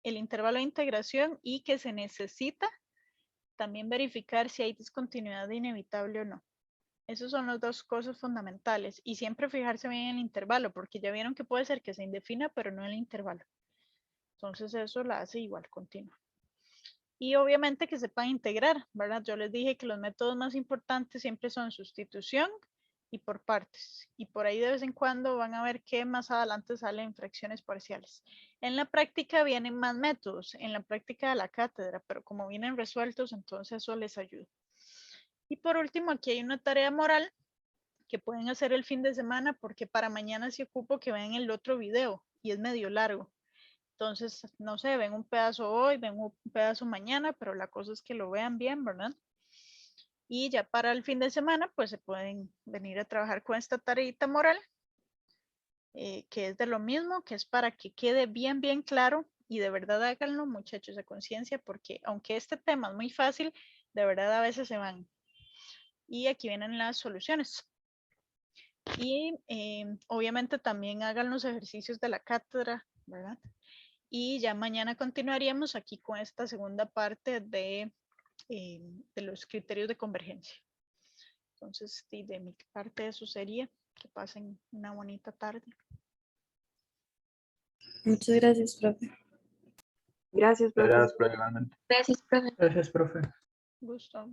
S1: el intervalo de integración y que se necesita también verificar si hay discontinuidad inevitable o no. Esas son las dos cosas fundamentales. Y siempre fijarse bien en el intervalo, porque ya vieron que puede ser que se indefina, pero no en el intervalo. Entonces eso la hace igual continua. Y obviamente que sepan integrar, ¿verdad? Yo les dije que los métodos más importantes siempre son sustitución y por partes. Y por ahí de vez en cuando van a ver que más adelante salen fracciones parciales. En la práctica vienen más métodos, en la práctica de la cátedra, pero como vienen resueltos, entonces eso les ayuda. Y por último, aquí hay una tarea moral que pueden hacer el fin de semana, porque para mañana sí ocupo que vean el otro video y es medio largo. Entonces, no sé, ven un pedazo hoy, ven un pedazo mañana, pero la cosa es que lo vean bien, ¿verdad? Y ya para el fin de semana, pues se pueden venir a trabajar con esta tareita moral, que es de lo mismo, que es para que quede bien, bien claro y de verdad háganlo, muchachos, de conciencia, porque aunque este tema es muy fácil, de verdad a veces se van. Y aquí vienen las soluciones. Y obviamente también hagan los ejercicios de la cátedra, ¿verdad? Y ya mañana continuaríamos aquí con esta segunda parte de los criterios de convergencia. Entonces, de mi parte eso sería. Que pasen una bonita tarde.
S8: Muchas gracias, profe.
S4: Gracias, profe.
S5: Gracias, profe.
S2: Gracias, profe.
S1: Gusto.